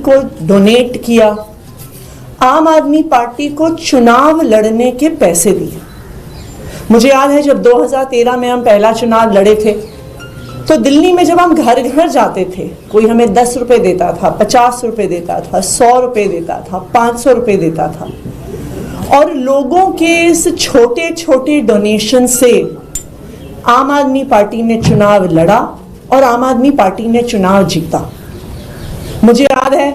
को डोनेट किया, आम आदमी पार्टी को चुनाव लड़ने के पैसे दिए। मुझे याद है जब 2013 में हम पहला चुनाव लड़े थे तो दिल्ली में जब हम घर घर जाते थे, कोई हमें 10 रुपए देता था, 50 रुपए देता था, 100 रुपए देता था, 500 रुपए देता था, और लोगों के इस छोटे छोटे डोनेशन से आम आदमी पार्टी ने चुनाव लड़ा और आम आदमी पार्टी ने चुनाव जीता। मुझे याद है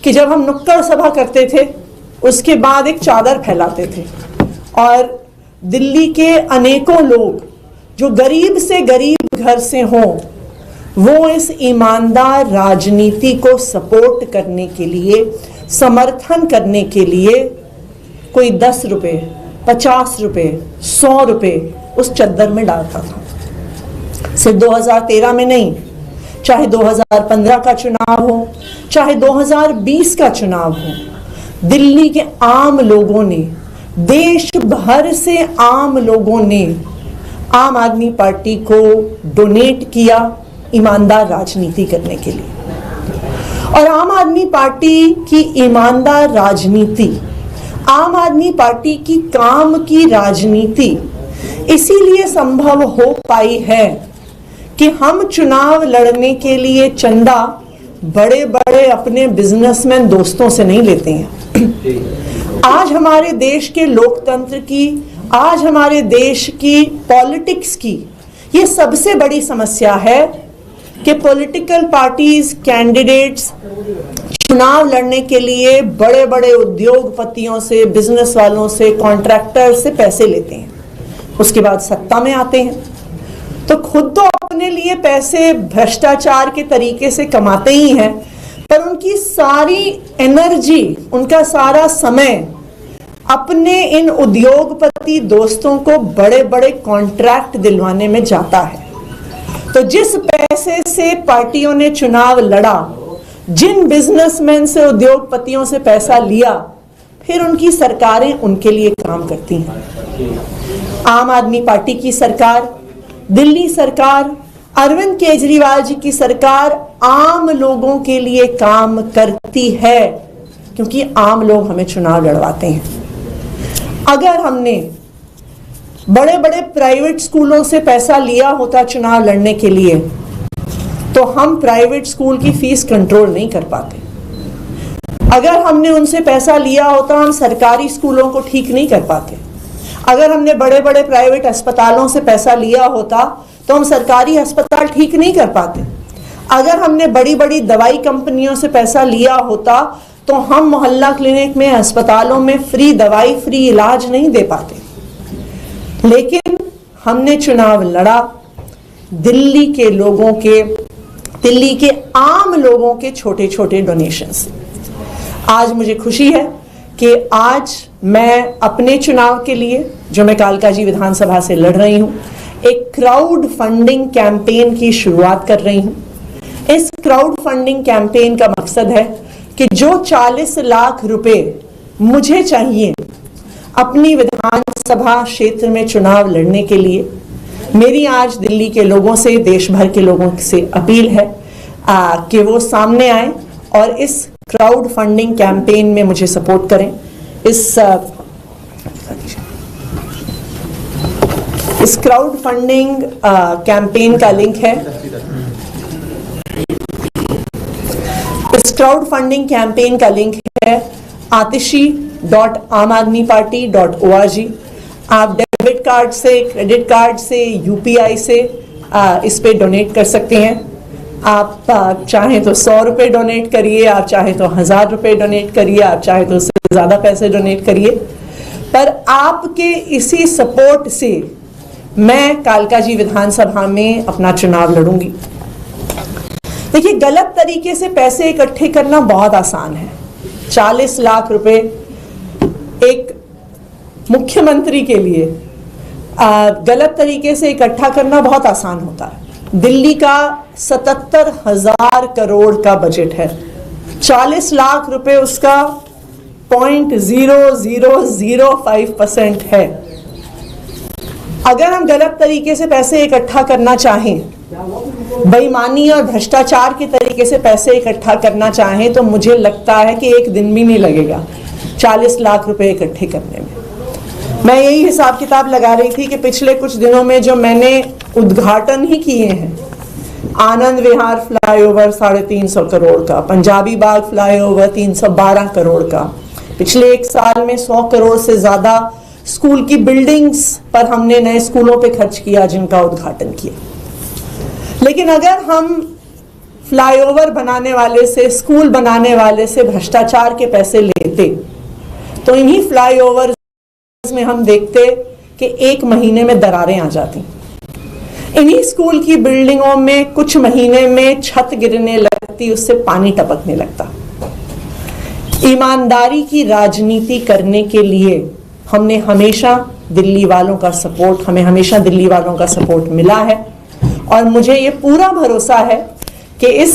कि जब हम नुक्कड़ सभा करते थे उसके बाद एक चादर फैलाते थे और दिल्ली के अनेकों लोग जो गरीब से गरीब घर से हों, वो इस ईमानदार राजनीति को सपोर्ट करने के लिए, समर्थन करने के लिए कोई 10 रुपए, 50 रुपए, 100 रुपए उस चद्दर में डालता था। सिर्फ 2013 में नहीं, चाहे 2015 का चुनाव हो, चाहे 2020 का चुनाव हो, दिल्ली के आम लोगों ने, देश भर से आम लोगों ने आम आदमी पार्टी को डोनेट किया ईमानदार राजनीति करने के लिए। और आम आदमी पार्टी की ईमानदार राजनीति, आम आदमी पार्टी की काम की राजनीति इसीलिए संभव हो पाई है कि हम चुनाव लड़ने के लिए चंदा बड़े बड़े अपने बिजनेसमैन दोस्तों से नहीं लेते हैं। आज हमारे देश के लोकतंत्र की, आज हमारे देश की पॉलिटिक्स की ये सबसे बड़ी समस्या है कि पॉलिटिकल पार्टीज, कैंडिडेट्स चुनाव लड़ने के लिए बड़े बड़े उद्योगपतियों से, बिजनेस वालों से, कॉन्ट्रैक्टर से पैसे लेते हैं, उसके बाद सत्ता में आते हैं तो खुद तो अपने लिए पैसे भ्रष्टाचार के तरीके से कमाते ही हैं, पर उनकी सारी एनर्जी, उनका सारा समय अपने इन उद्योगपति दोस्तों को बड़े बड़े कॉन्ट्रैक्ट दिलवाने में जाता है। तो जिस पैसे से पार्टियों ने चुनाव लड़ा, जिन बिजनेसमैन से, उद्योगपतियों से पैसा लिया, फिर उनकी सरकारें उनके लिए काम करती हैं। आम आदमी पार्टी की सरकार, दिल्ली सरकार, अरविंद केजरीवाल जी की सरकार आम लोगों के लिए काम करती है क्योंकि आम लोग हमें चुनाव लड़वाते हैं। अगर हमने बड़े बड़े प्राइवेट स्कूलों से पैसा लिया होता चुनाव लड़ने के लिए तो हम प्राइवेट स्कूल की फीस कंट्रोल नहीं कर पाते। अगर हमने उनसे पैसा लिया होता हम सरकारी स्कूलों को ठीक नहीं कर पाते। अगर हमने बड़े बड़े प्राइवेट अस्पतालों से पैसा लिया होता तो हम सरकारी अस्पताल ठीक नहीं कर पाते। अगर हमने बड़ी बड़ी दवाई कंपनियों से पैसा लिया होता तो हम मोहल्ला क्लिनिक में, अस्पतालों में फ्री दवाई, फ्री इलाज नहीं दे पाते। लेकिन हमने चुनाव लड़ा दिल्ली के लोगों के, दिल्ली के आम लोगों के छोटे छोटे डोनेशन से। आज मुझे खुशी है कि आज मैं अपने चुनाव के लिए, जो मैं कालकाजी विधानसभा से लड़ रही हूं, एक क्राउड फंडिंग कैंपेन की शुरुआत कर रही हूं। इस क्राउड फंडिंग कैंपेन का मकसद है कि जो 40 लाख रुपए मुझे चाहिए अपनी विधानसभा क्षेत्र में चुनाव लड़ने के लिए, मेरी आज दिल्ली के लोगों से, देश भर के लोगों से अपील है कि वो सामने आए और इस क्राउड फंडिंग कैंपेन में मुझे सपोर्ट करें। इस क्राउड फंडिंग कैंपेन का लिंक है, इस क्राउड फंडिंग कैंपेन का लिंक है atishi.amadmiparty.org। आप डेबिट कार्ड से, क्रेडिट कार्ड से, यूपीआई से इस पे डोनेट कर सकते हैं। आप चाहें तो 100 रुपये डोनेट करिए, आप चाहें तो 1000 रुपये डोनेट करिए, आप चाहें तो उससे ज़्यादा पैसे डोनेट करिए, पर आपके इसी सपोर्ट से मैं कालकाजी विधानसभा में अपना चुनाव लड़ूंगी। देखिए, गलत तरीके से पैसे इकट्ठे करना बहुत आसान है। 40 लाख रुपए एक मुख्यमंत्री के लिए गलत तरीके से इकट्ठा करना बहुत आसान होता है। दिल्ली का 77,000 करोड़ का बजट है, 40 लाख रुपए उसका 0.0005% है। अगर हम गलत तरीके से पैसे इकट्ठा करना चाहें बेईमानी और भ्रष्टाचार के तरीके से पैसे इकट्ठा करना चाहें तो मुझे लगता है कि एक दिन भी नहीं लगेगा 40 लाख रुपए इकट्ठे करने में। मैं यही हिसाब किताब लगा रही थी कि पिछले कुछ दिनों में जो मैंने उद्घाटन ही किए हैं, आनंद विहार फ्लाईओवर 350 करोड़ का, पंजाबी बाग फ्लाईओवर 312 करोड़ का, पिछले एक साल में 100 करोड़ से ज्यादा स्कूल की बिल्डिंग्स पर हमने नए स्कूलों पे खर्च किया जिनका उद्घाटन किया। लेकिन अगर हम फ्लाईओवर बनाने वाले से, स्कूल बनाने वाले से भ्रष्टाचार के पैसे लेते तो इन्हीं फ्लाईओवर में हम देखते कि एक महीने में दरारें आ जाती, इन्हीं स्कूल की बिल्डिंगों में कुछ महीने में छत गिरने लगती, उससे पानी टपकने लगता। ईमानदारी की राजनीति करने के लिए हमने हमेशा दिल्ली वालों का सपोर्ट, हमें हमेशा दिल्ली वालों का सपोर्ट मिला है और मुझे ये पूरा भरोसा है कि इस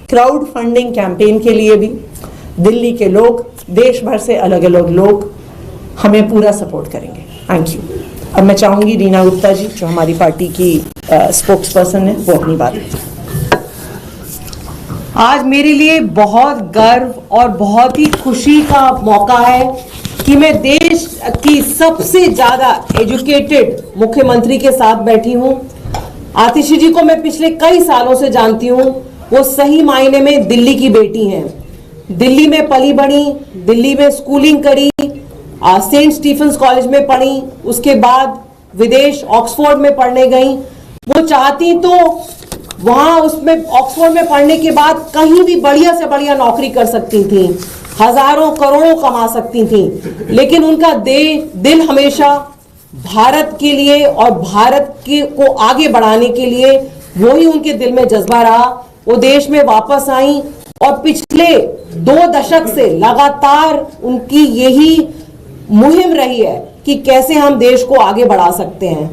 क्राउड फंडिंग कैंपेन के लिए भी दिल्ली के लोग, देश भर से अलग अलग लोग हमें पूरा सपोर्ट करेंगे। Thank you. अब मैं चाहूंगी रीना गुप्ता जी जो हमारी पार्टी की स्पोक्स पर्सन है वो अपनी बात करें। आज मेरे लिए बहुत गर्व और बहुत ही खुशी का मौका है कि मैं देश की सबसे ज्यादा एजुकेटेड मुख्यमंत्री के साथ बैठी हूं। आतिशी जी को मैं पिछले कई सालों से जानती हूं। वो सही मायने में दिल्ली की बेटी हैं। दिल्ली में पली बढ़ी, दिल्ली में स्कूलिंग करी, सेंट स्टीफेंस कॉलेज में पढ़ी, उसके बाद विदेश ऑक्सफोर्ड में पढ़ने गई। वो चाहती तो वहां उसमें ऑक्सफोर्ड में पढ़ने के बाद कहीं भी बढ़िया से बढ़िया नौकरी कर सकती थी, हजारों करोड़ों कमा सकती थी, लेकिन उनका दिल हमेशा भारत के लिए और भारत को आगे बढ़ाने के लिए वही उनके दिल में जज्बा रहा। वो देश में वापस आई और पिछले 2 दशक से लगातार उनकी यही मुहिम रही है कि कैसे हम देश को आगे बढ़ा सकते हैं।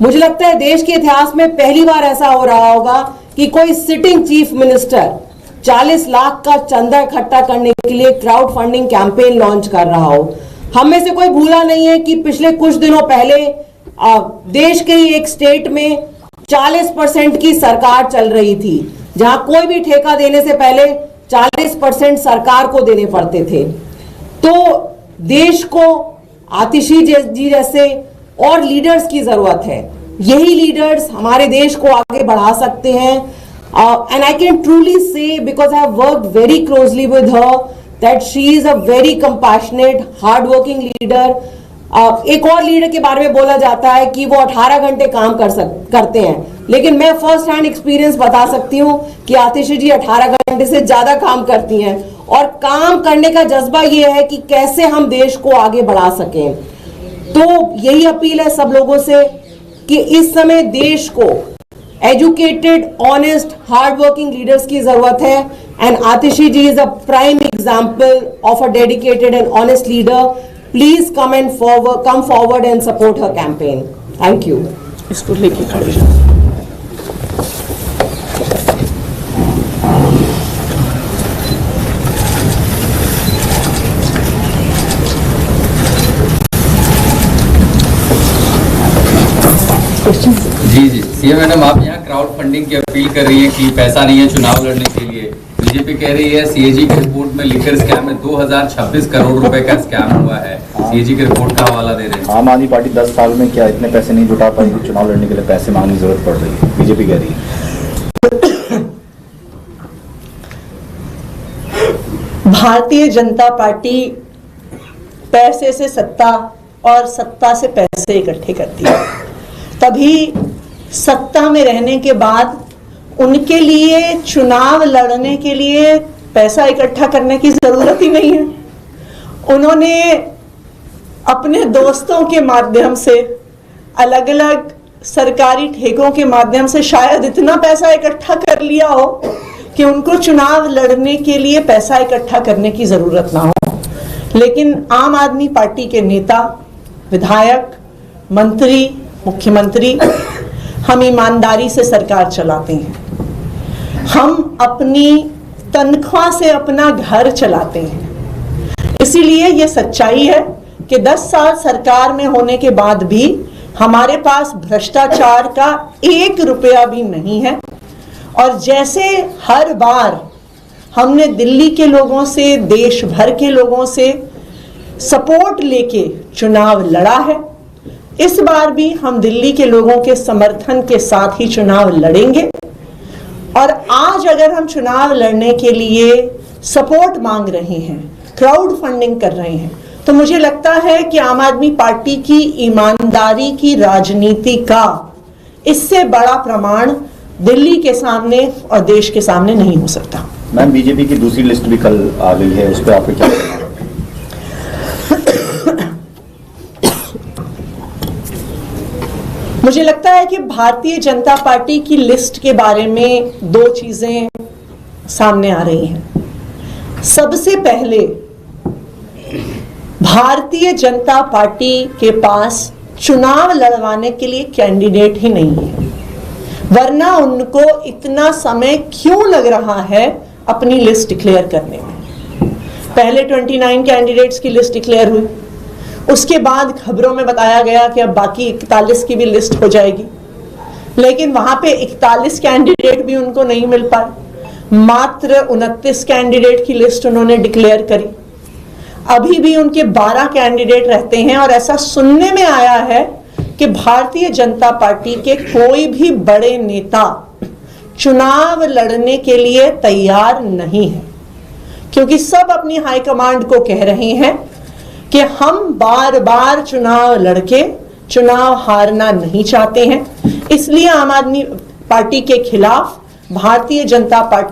मुझे लगता है देश के इतिहास में पहली बार ऐसा हो रहा होगा कि कोई सिटिंग चीफ मिनिस्टर 40 लाख का चंदा इकट्ठा करने के लिए क्राउड फंडिंग कैंपेन लॉन्च कर रहा हो। हम में से कोई भूला नहीं है कि पिछले कुछ दिनों पहले देश के ही एक स्टेट में 40% की सरकार चल रही थी, जहां कोई भी ठेका देने से पहले 40% सरकार को देने पड़ते थे। तो देश को आतिशी जी जैसे और लीडर्स की जरूरत है। यही लीडर्स हमारे देश को आगे बढ़ा सकते हैं। एंड आई कैन ट्रूली से, because I have worked very closely with her, that she is a very compassionate, hard working leader. एक और लीडर के बारे में बोला जाता है कि वो 18 घंटे काम करते हैं, लेकिन मैं फर्स्ट हैंड एक्सपीरियंस बता सकती हूँ कि आतिशी जी 18 घंटे से ज्यादा काम करती हैं और काम करने का जज्बा ये है कि कैसे हम देश को आगे बढ़ा सकें। तो यही अपील है सब लोगों से कि इस समय देश को educated, honest, hard working leaders की जरूरत है and Atishi ji is a prime example of a dedicated and honest leader. Please come forward and support her campaign. Thank you. इसको लेके खड़े जी सीएम मैडम, आप यहाँ क्राउड फंडिंग की अपील कर रही है कि पैसा नहीं है चुनाव लड़ने के लिए। बीजेपी कह रही है सीएजी की रिपोर्ट में लिकर स्कैम में 2026 करोड़ रुपए का स्कैम हुआ है। सीएजी की रिपोर्ट का हवाला दे रहे हैं। आम आदमी पार्टी 10 साल में क्या इतने पैसे नहीं जुटा पाई, चुनाव लड़ने के लिए पैसे मांगने की जरूरत पड़ रही है, बीजेपी कह रही है। भारतीय जनता पार्टी पैसे से सत्ता और सत्ता से पैसे इकट्ठे करती है, तभी सत्ता में रहने के बाद उनके लिए चुनाव लड़ने के लिए पैसा इकट्ठा करने की जरूरत ही नहीं है। उन्होंने अपने दोस्तों के माध्यम से, अलग अलग सरकारी ठेकों के माध्यम से शायद इतना पैसा इकट्ठा कर लिया हो कि उनको चुनाव लड़ने के लिए पैसा इकट्ठा करने की जरूरत ना हो। लेकिन आम आदमी पार्टी के नेता, विधायक, मंत्री, मुख्यमंत्री, हम ईमानदारी से सरकार चलाते हैं। हम अपनी तनख्वाह से अपना घर चलाते हैं। इसीलिए ये सच्चाई है कि 10 साल सरकार में होने के बाद भी हमारे पास भ्रष्टाचार का 1 रुपया भी नहीं है और जैसे हर बार हमने दिल्ली के लोगों से, देश भर के लोगों से सपोर्ट लेके चुनाव लड़ा है, इस बार भी हम दिल्ली के लोगों के समर्थन के साथ ही चुनाव लड़ेंगे। और आज अगर हम चुनाव लड़ने के लिए सपोर्ट मांग रहे हैं, क्राउड फंडिंग कर रहे हैं, तो मुझे लगता है कि आम आदमी पार्टी की ईमानदारी की राजनीति का इससे बड़ा प्रमाण दिल्ली के सामने और देश के सामने नहीं हो सकता। मैम, बीजेपी की दूसरी लिस्ट भी कल आ गई है, उस पर आपको क्या कहना है? मुझे लगता है कि भारतीय जनता पार्टी की लिस्ट के बारे में दो चीजें सामने आ रही हैं। सबसे पहले, भारतीय जनता पार्टी के पास चुनाव लड़वाने के लिए कैंडिडेट ही नहीं है, वरना उनको इतना समय क्यों लग रहा है अपनी लिस्ट डिक्लेयर करने में। पहले 29 कैंडिडेट्स की लिस्ट डिक्लेयर हुई, उसके बाद खबरों में बताया गया कि अब बाकी 41 की भी लिस्ट हो जाएगी, लेकिन वहां पे 41 कैंडिडेट भी उनको नहीं मिल पाए। मात्र 29 कैंडिडेट की लिस्ट उन्होंने डिक्लेयर करी। अभी भी उनके 12 कैंडिडेट रहते हैं और ऐसा सुनने में आया है कि भारतीय जनता पार्टी के कोई भी बड़े नेता चुनाव लड़ने के लिए तैयार नहीं है, क्योंकि सब अपनी हाईकमांड को कह रहे हैं कि हम बार बार चुनाव लड़के चुनाव हारना नहीं चाहते हैं। इसलिए आम आदमी पार्टी के खिलाफ भारतीय जनता पार्टी